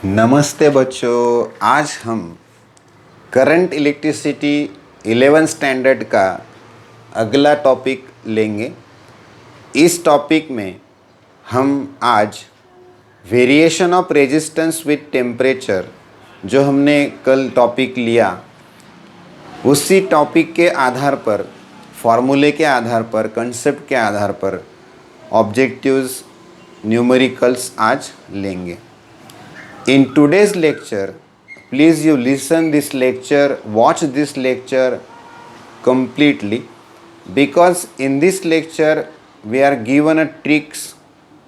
नमस्ते बच्चों। आज हम करंट इलेक्ट्रिसिटी 11 स्टैंडर्ड का अगला टॉपिक लेंगे। इस टॉपिक में हम आज variation of resistance with temperature जो हमने कल टॉपिक लिया, उसी टॉपिक के आधार पर, फॉर्मूले के आधार पर, कंसेप्ट के आधार पर ऑब्जेक्टिव्स, न्यूमेरिकल्स आज लेंगे। In today's lecture, please you listen this lecture, watch this lecture completely, because in this lecture we are given a tricks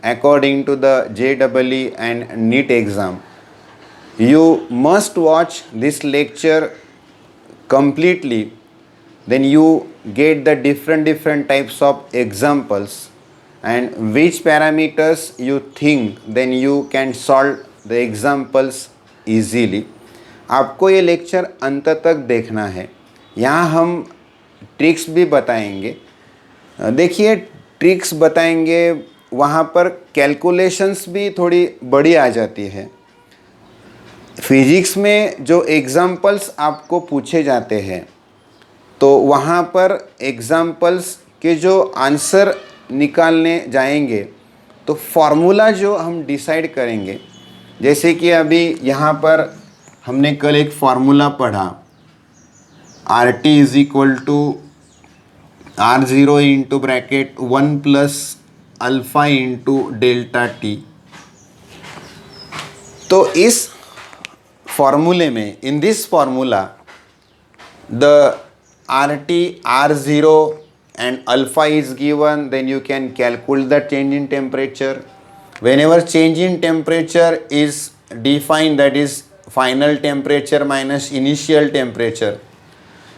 according to the JEE and NEET exam. You must watch this lecture completely, then you get the different types of examples and which parameters you think, then you can solve the examples easily. आपको ये lecture अंत तक देखना है। यहाँ हम tricks भी बताएंगे। देखिए, ट्रिक्स बताएंगे, वहाँ पर कैलकुलेशंस भी थोड़ी बड़ी आ जाती है। फिजिक्स में जो एग्ज़ाम्पल्स आपको पूछे जाते हैं, तो वहाँ पर एग्ज़ाम्पल्स के जो आंसर निकालने जाएंगे, तो फॉर्मूला जो हम डिसाइड करेंगे, जैसे कि अभी यहाँ पर हमने कल एक फार्मूला पढ़ा, R T is equal to R zero into bracket 1 plus alpha into delta T. तो इस फार्मूले में, in this formula, the R T, R zero and alpha is given, then you can calculate the change in temperature. Whenever change in temperature is defined, that is final temperature minus initial temperature.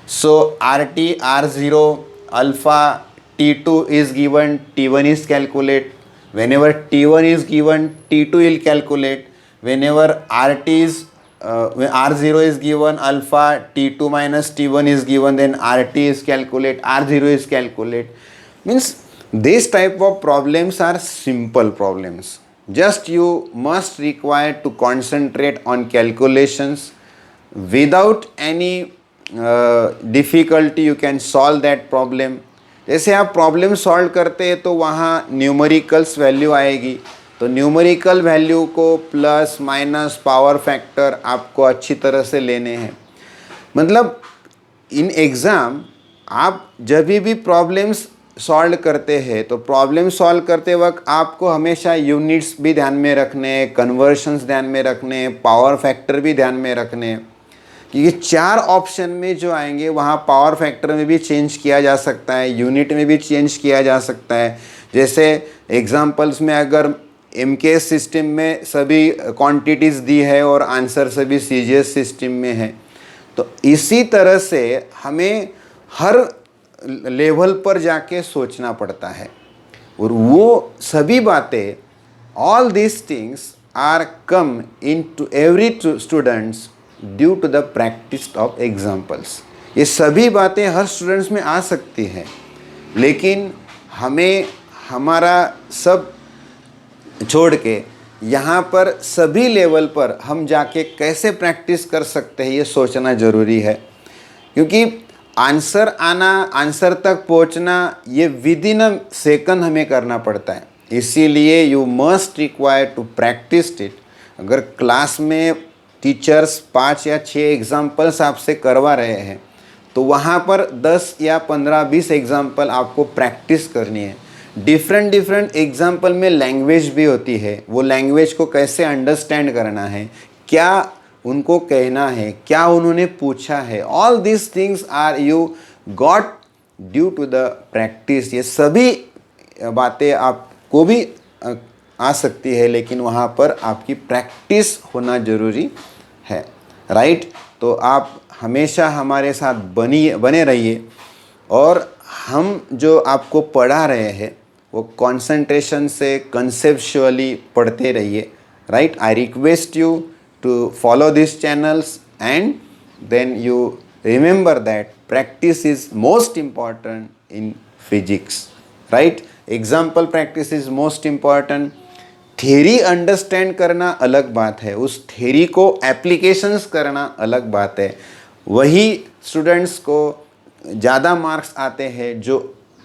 So RT, R0, alpha, T2 is given, T1 is calculate. Whenever T1 is given, T2 will calculate. Whenever R0 is given, alpha, T2 minus T1 is given, then RT is calculate, R0 is calculate. Means these type of problems are simple problems. Just you must require to concentrate on calculations. Without any difficulty you can solve that problem. जैसे आप problem solve करते हैं तो वहाँ numericals value आएगी, तो numerical value को plus minus power factor आपको अच्छी तरह से लेने हैं। मतलब इन एग्ज़ाम आप जब भी प्रॉब्लम्स सॉल्व करते हैं, तो प्रॉब्लम सॉल्व करते वक्त आपको हमेशा यूनिट्स भी ध्यान में रखने, कन्वर्शंस ध्यान में रखने, पावर फैक्टर भी ध्यान में रखने, क्योंकि 4 ऑप्शन में जो आएंगे वहाँ पावर फैक्टर में भी चेंज किया जा सकता है, यूनिट में भी चेंज किया जा सकता है। जैसे एग्जांपल्स में अगर एमकेएस सिस्टम में सभी क्वांटिटीज़ दी है और आंसर सभी सीजीएस सिस्टम में है, तो इसी तरह से हमें हर लेवल पर जाके सोचना पड़ता है। और वो सभी बातें, all these things are come in to every students due to the practice of examples. ये सभी बातें हर स्टूडेंट्स में आ सकती हैं, लेकिन हमें हमारा सब छोड़ के यहाँ पर सभी लेवल पर हम जाके कैसे प्रैक्टिस कर सकते हैं, ये सोचना ज़रूरी है। क्योंकि आंसर आना, आंसर तक पहुँचना, ये विद इन अ सेकंड हमें करना पड़ता है। इसीलिए you must require to practice it. अगर क्लास में टीचर्स 5 या 6 एग्जाम्पल्स आपसे करवा रहे हैं, तो वहाँ पर 10 या 15-20 एग्जाम्पल आपको प्रैक्टिस करनी है। डिफरेंट एग्जाम्पल में लैंग्वेज भी होती है, वो लैंग्वेज को कैसे अंडरस्टैंड करना है, क्या उनको कहना है, क्या उन्होंने पूछा है, all this things are you got due to the practice. ये सभी बातें आपको भी आ सकती है, लेकिन वहाँ पर आपकी प्रैक्टिस होना ज़रूरी है, राइट। तो आप हमेशा हमारे साथ बने रहिए, और हम जो आपको पढ़ा रहे हैं वो कंसंट्रेशन से, कंसेप्चुअली पढ़ते रहिए, right. I request you to follow this channels, and then you remember that practice is most important in physics, right? Example practice is most important. Theory understand करना अलग बात है, उस थ्योरी को एप्लीकेशंस करना अलग बात है। वही स्टूडेंट्स को ज़्यादा मार्क्स आते हैं जो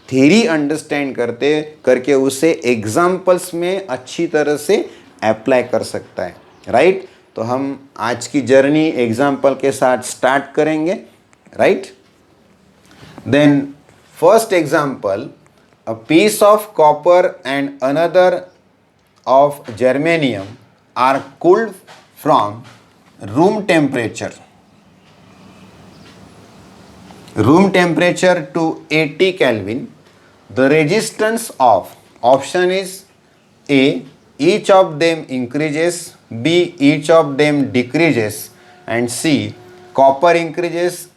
थ्योरी अंडरस्टैंड करके उसे एग्जाम्पल्स में अच्छी तरह से अप्लाई कर सकता है, राइट। तो हम आज की जर्नी एग्जाम्पल के साथ स्टार्ट करेंगे, right. Then first example, a piece of copper and another of germanium are cooled from room temperature to 80 Kelvin. The resistance of option is A, each of them increases, B, each of them decreases, and C, copper increases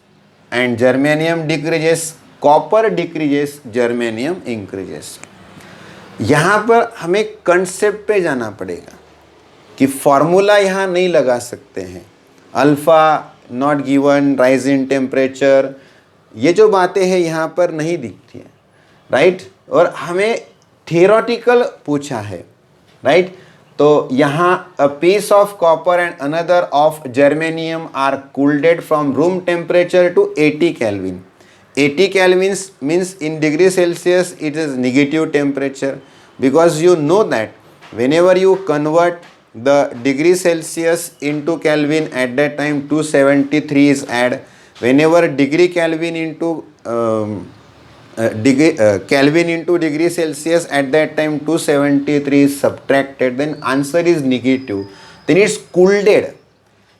and germanium decreases, copper decreases, germanium increases. यहाँ पर हमें concept पे जाना पड़ेगा कि formula यहाँ नहीं लगा सकते हैं। Alpha not given, rise in temperature, ये जो बातें हैं यहाँ पर नहीं दिखती हैं, राइट। और हमें थियोरेटिकल पूछा है, राइट। तो यहाँ a piece of copper and another of germanium are cooled from room temperature to 80 kelvin. 80 kelvins means in degree Celsius it is negative temperature, because you know that whenever you convert the degree Celsius into Kelvin, at that time 273 is added. Whenever degree Kelvin into Kelvin into degree Celsius, at that time 273 is subtracted, then answer is negative, then it's cooled.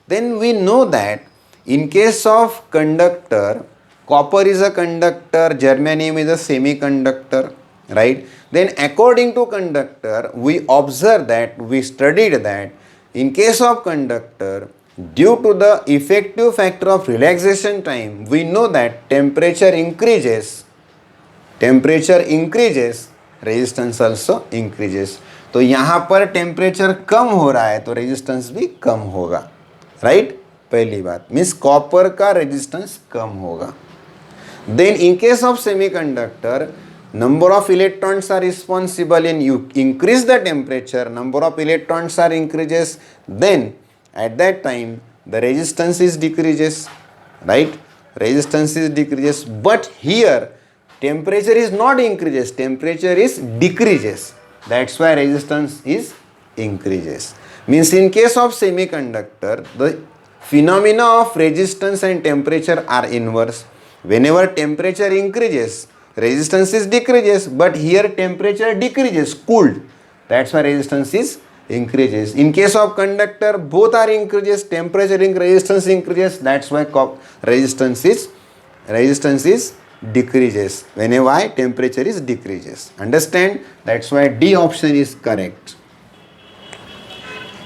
Then we know that in case of conductor, copper is a conductor, germanium is a semiconductor, right. Then according to conductor, we observe that, we studied that in case of conductor, due to the effective factor of relaxation time, we know that temperature increases, resistance also increases. तो यहाँ पर temperature कम हो रहा है तो resistance भी कम होगा, right. पहली बात मीन्स कॉपर का रेजिस्टेंस कम होगा। Then in case of semiconductor, number of electrons are responsible in you increase the temperature, number of electrons are increases, then at that time the resistance is decreases, right. Resistance is decreases, but here temperature is not increases, temperature is decreases, that's why resistance is increases. Means in case of semiconductor, the phenomena of resistance and temperature are inverse. Whenever temperature increases, resistance is decreases, but here temperature decreases, cooled, that's why resistance is increases. In case of conductor, both are increases, temperature resistance increases, that's why resistance is decreases, whenever temperature is decreases. Understand? That's why D option is correct.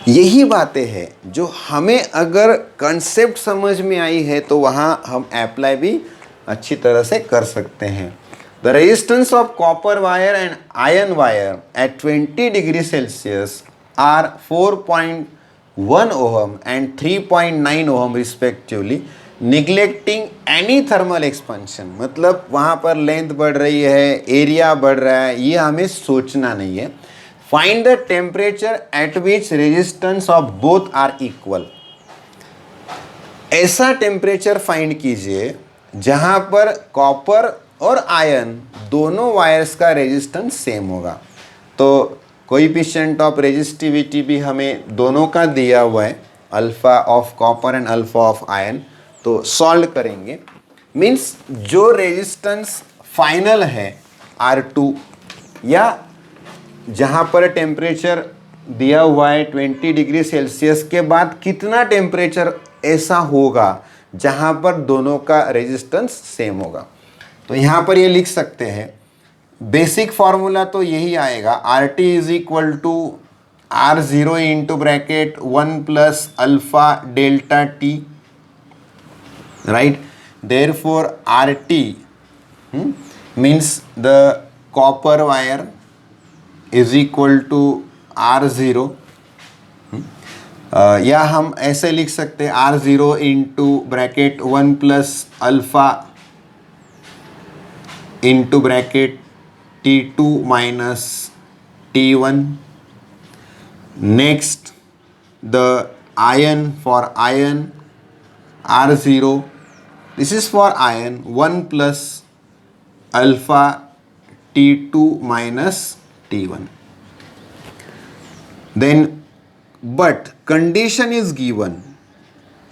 यही बातें हैं जो हमें अगर concept समझ में आई है तो वहाँ हम अप्लाई भी अच्छी तरह से कर सकते हैं। The resistance of copper wire and iron wire at 20 degree Celsius are 4.1 ohm and 3.9 ohm respectively, neglecting any thermal expansion. मतलब वहाँ पर लेंथ बढ़ रही है, एरिया बढ़ रहा है, ये हमें सोचना नहीं है। Find the temperature at which resistance of both are equal. ऐसा टेम्परेचर फाइंड कीजिए जहां पर कॉपर और आयरन दोनों वायर्स का रेजिस्टेंस सेम होगा। तो कोएफिशिएंट ऑफ रेजिस्टिविटी भी हमें दोनों का दिया हुआ है, alpha of copper and alpha of iron. तो सॉल्व करेंगे, मीन्स जो रेजिस्टेंस फाइनल है R2, या जहां पर टेम्परेचर दिया हुआ है 20 डिग्री सेल्सियस के बाद कितना टेम्परेचर ऐसा होगा जहां पर दोनों का रेजिस्टेंस सेम होगा। तो यहां पर ये लिख सकते हैं, बेसिक फॉर्मूला तो यही आएगा, RT is equal to R0 into bracket 1 plus alpha delta T, right. Therefore RT means the copper wire is equal to R0, या हम ऐसे लिख सकते हैं R0 into bracket 1 plus alpha into bracket T2 minus T1। Next, the iron, for iron R0, this is for iron 1 plus alpha T2 minus T1. Then, but condition is given,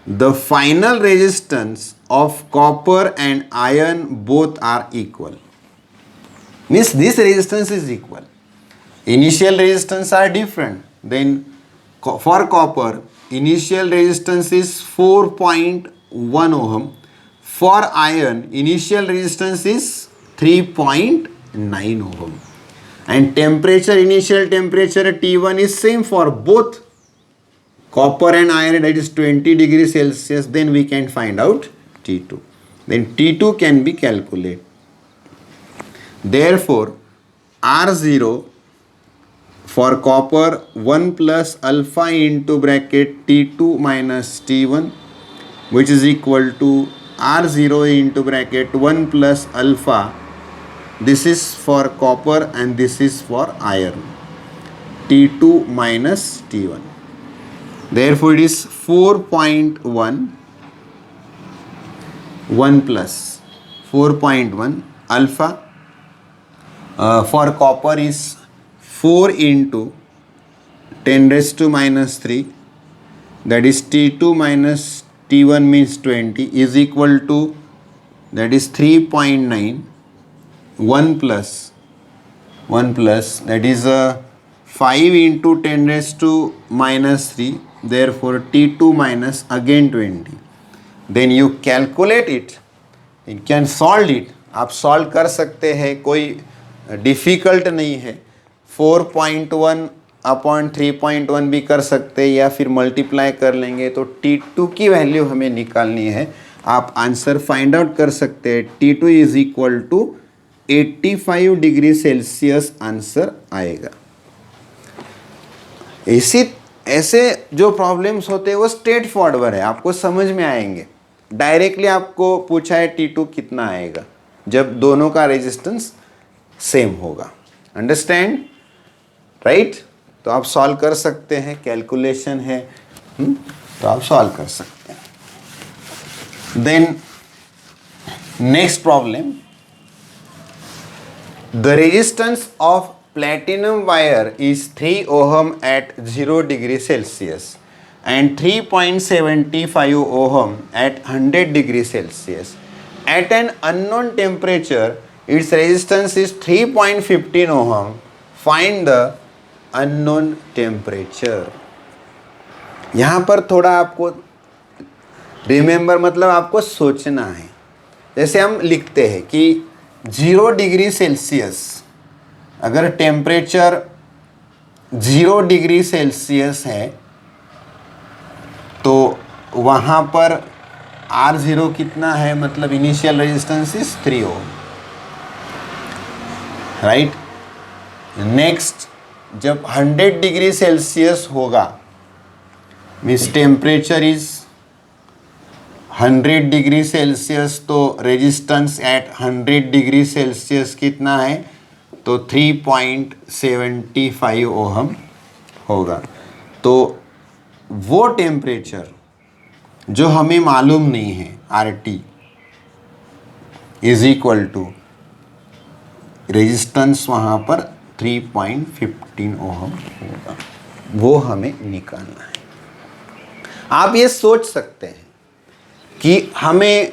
the final resistance of copper and iron both are equal. Means this resistance is equal. Initial resistance are different. Then for copper, initial resistance is 4.1 ohm. For iron, initial resistance is 3.9 ohm. And temperature, initial temperature T1 is same for both copper and iron, that is 20 degrees Celsius. Then we can find out T2. Then T2 can be calculated. Therefore, R0 for copper 1 plus alpha into bracket T2 minus T1, which is equal to R0 into bracket 1 plus alpha. This is for copper and this is for iron. T2 minus T1. Therefore, it is 4.1 1 plus 4.1 alpha. For copper is 4 into 10 raised to minus 3, that is T2 minus T1 means 20, is equal to, that is 3.9, 1 plus that is 5 into 10 raised to minus 3, therefore T2 minus again 20. Then you calculate it, you can solve it. आप solve कर सकते हैं, कोई difficult नहीं है. 4.1 upon 3.1 भी कर सकते हैं या फिर मल्टीप्लाई कर लेंगे तो T2 की वैल्यू हमें निकालनी है. आप आंसर फाइंड आउट कर सकते हैं. T2 is equal to 85 degree Celsius answer आएगा. ऐसे जो प्रॉब्लम्स होते हैं वो स्ट्रेट फॉरवर्ड है, आपको समझ में आएंगे. डायरेक्टली आपको पूछा है T2 कितना आएगा जब दोनों का रेजिस्टेंस सेम होगा. Understand, right? तो आप सॉल्व कर सकते हैं, कैलकुलेशन है, तो आप सॉल्व कर सकते हैं. Then next problem, the resistance of platinum wire is 3 ohm at 0 degree Celsius and 3.75 ohm at 100 degree Celsius. At an unknown temperature, its resistance is 3.15 ohm. Find the unknown temperature. यहाँ पर थोड़ा आपको remember, मतलब आपको सोचना है. जैसे हम लिखते हैं कि 0 डिग्री सेल्सियस, अगर टेम्परेचर 0 डिग्री सेल्सियस है तो वहाँ पर R0 कितना है, मतलब initial resistance is 3 ohm, right. Next, जब 100 डिग्री सेल्सियस होगा, means temperature is 100 degree Celsius, तो रेजिस्टेंस एट 100 डिग्री सेल्सियस कितना है, तो 3.75 ओहम होगा. तो वो टेम्परेचर जो हमें मालूम नहीं है, RT is equal to resistance वहाँ पर 3.15 ओहम होगा, वो हमें निकालना है. आप ये सोच सकते हैं कि हमें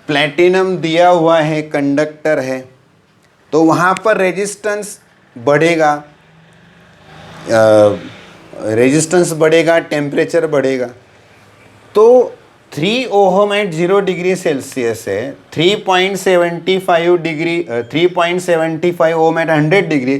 प्लैटिनम दिया हुआ है, कंडक्टर है, तो वहाँ पर रेजिस्टेंस बढ़ेगा, टेम्परेचर बढ़ेगा. तो 3 ओहम एट 0 डिग्री सेल्सियस है, 3.75 ओम एट 100 डिग्री.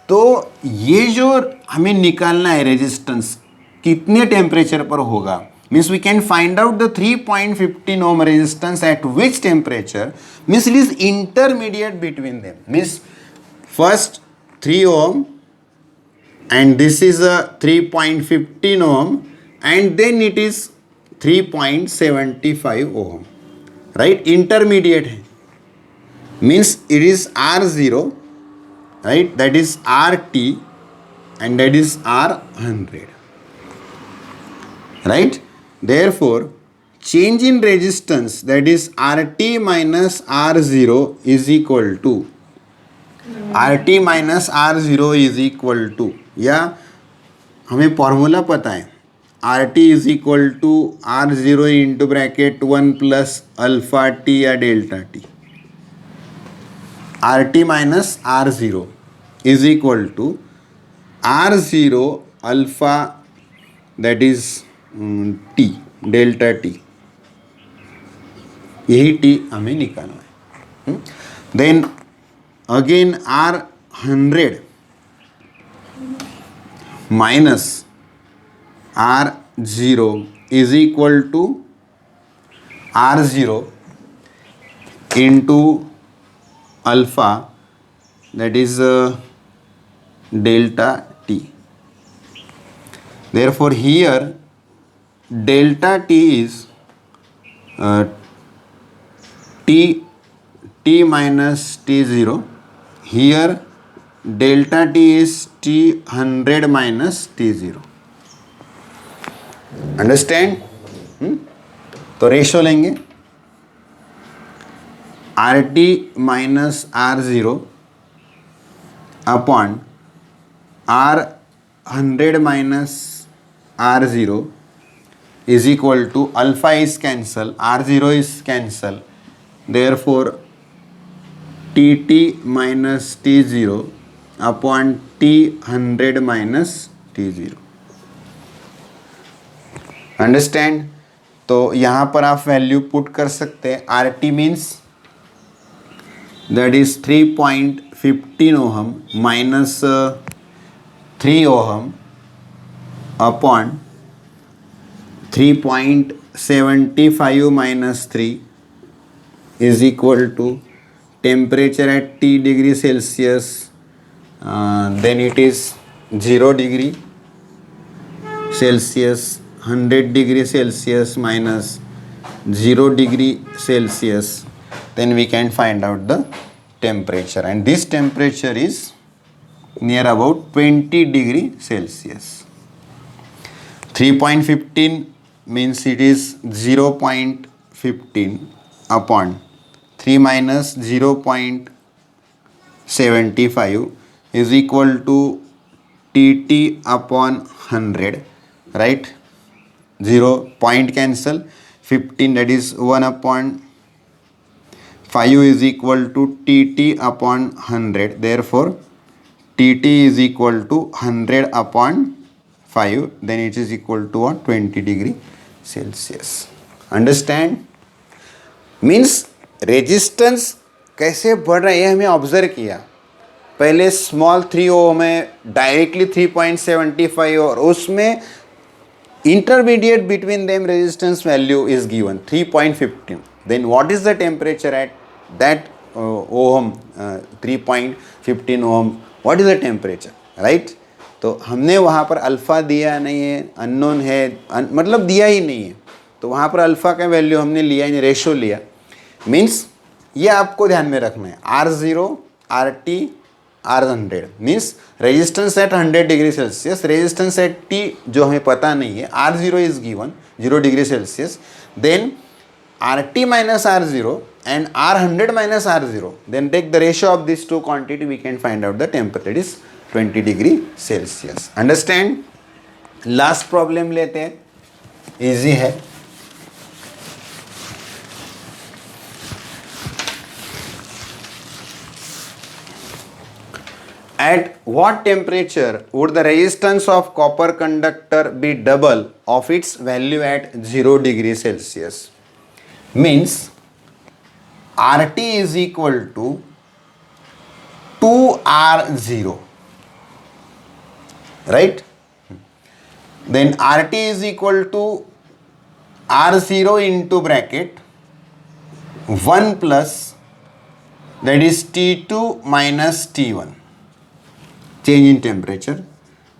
तो ये जो हमें निकालना है रेजिस्टेंस कितने टेम्परेचर पर होगा, means we can find out the 3.15 ohm resistance at which temperature, means it is intermediate between them, means first 3 ohm and this is a 3.15 ohm and then it is 3.75 ohm, right? Intermediate है, means it is R0, right? That is RT and that is R100, right? Therefore change in resistance, that is RT minus R0 is equal to RT minus R0 is equal to, या हमें formula पता है, RT is equal to R0 into bracket 1 plus alpha T या delta T. RT minus R0 is equal to R0 alpha, that is T, delta T. यही T हमें निकालना है. Then again R100 minus R0 is equal to R0 into alpha, that is delta t. Therefore here delta t is t minus t0. Here delta t is t100 minus t0. Understand. तो ratio लेंगे RT minus R0 upon R100 minus R0 is equal to alpha is cancel, R0 is cancel, therefore TT minus T0 upon T100 minus T0. Understand. तो यहाँ पर आप value put कर सकते हैं. RT means that is 3.15 ohm minus 3 ohm upon 3.75 minus 3 is equal to temperature at T degree Celsius, then it is 0 degree Celsius, 100 degree Celsius minus 0 degree Celsius, then we can find out the temperature, and this temperature is near about 20 degree Celsius. 3.15 means it is 0.15 upon 3 minus 0.75 is equal to TT upon 100, right? 0 point cancel, 15 that is 1 upon 5 is equal to TT upon 100. Therefore TT is equal to 100 upon 5, then it is equal to what? 20 degree Celsius. Understand? Means resistance कैसे बढ़ रहा है ये हमें observe किया. पहले small 3 ओम में directly 3.75 और उसमें intermediate between them resistance value is given 3.15. Then what is the temperature at that ohm, 3.15 ohm, what is the temperature, right? तो हमने वहाँ पर अल्फ़ा दिया नहीं है, अननोन है, मतलब दिया ही नहीं है, तो वहाँ पर अल्फ़ा का वैल्यू हमने लिया ही नहीं, रेशो लिया. मीन्स ये आपको ध्यान में रखना है. R0 RT R100 means resistance at 100 degree Celsius, resistance at T जो हमें पता नहीं है, R0 is given 0 degree Celsius, then RT minus R0 and R100 minus R0, then take the ratio of this two quantity, we can find out the temperature is 20 degree Celsius. Understand. Last problem लेते हैं, easy है. At what temperature would the resistance of copper conductor be double of its value at 0 degree Celsius? Means RT is equal to 2R0, right? Then RT is equal to R0 into bracket 1 plus, that is T2 minus T1. Change in temperature.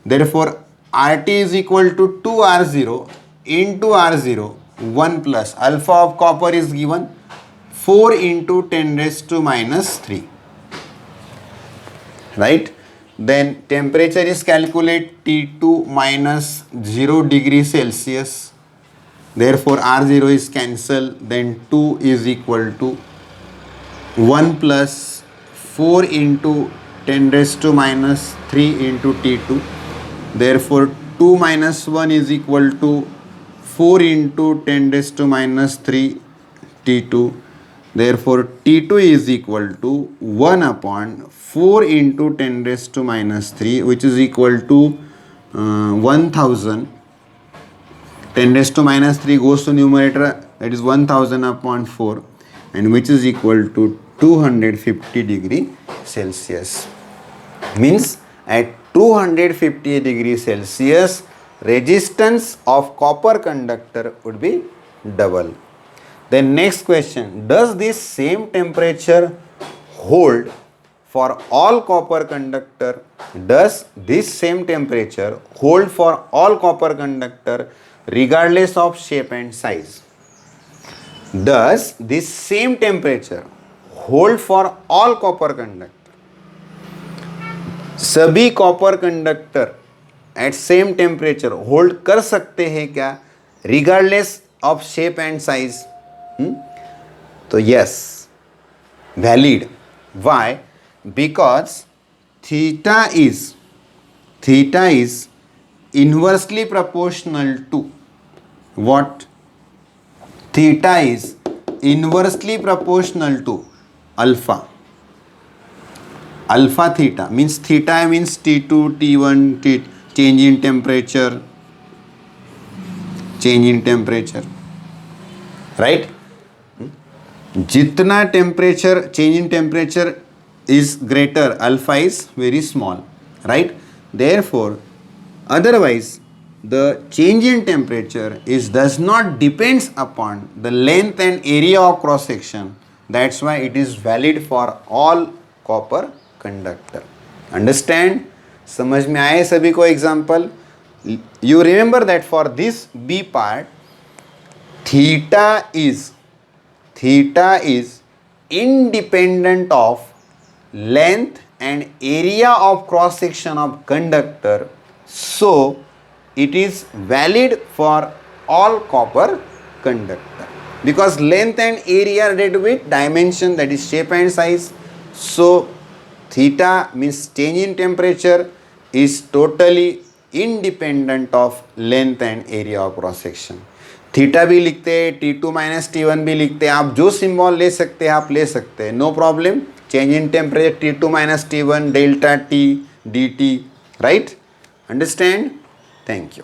Therefore RT is equal to 2R0 into R0 1 plus alpha of copper is given 4 into 10 raised to minus 3, right? then temperature is calculate T2 minus 0 degree Celsius, therefore R0 is cancelled, then 2 is equal to 1 plus 4 into 10 raised to minus 3 into T2, therefore 2 minus 1 is equal to 4 into 10 raised to minus 3 T2, therefore T2 is equal to 1 upon 4 into 10 raised to minus 3, which is equal to 1000. 10 raised to minus 3 goes to numerator, that is 1000 upon 4, and which is equal to 250 degree Celsius. Means at 250 degree Celsius, resistance of copper conductor would be double. Then next question, does this same temperature hold for all copper conductor? Does this same temperature hold for all copper conductor regardless of shape and size? Does this same temperature hold for all copper conductor? सभी copper conductor at same temperature hold कर सकते हैं क्या, regardless of shape and size? तो yes, valid. Why? Because theta is inversely proportional to what? Theta is inversely proportional to alpha. Alpha theta means theta means T2, T1, change in temperature, right? जितना temperature change in temperature is greater, alpha is very small, right? Therefore, otherwise the change in temperature does not depends upon the length and area of cross section. That's why it is valid for all copper conductor. Understand? समझ में आए सभी को? Example, you remember that for this B part, theta is independent of length and area of cross section of conductor, so it is valid for all copper conductor, because length and area are related with dimension, that is shape and size. So theta means change in temperature is totally independent of length and area of cross section. Theta भी लिखते हैं, T2 minus T1 भी लिखते हैं, आप जो symbol ले सकते हैं आप ले सकते हैं, no problem. Change in temperature T2 minus T1 delta T dt, राइट? अंडरस्टैंड? Thank you.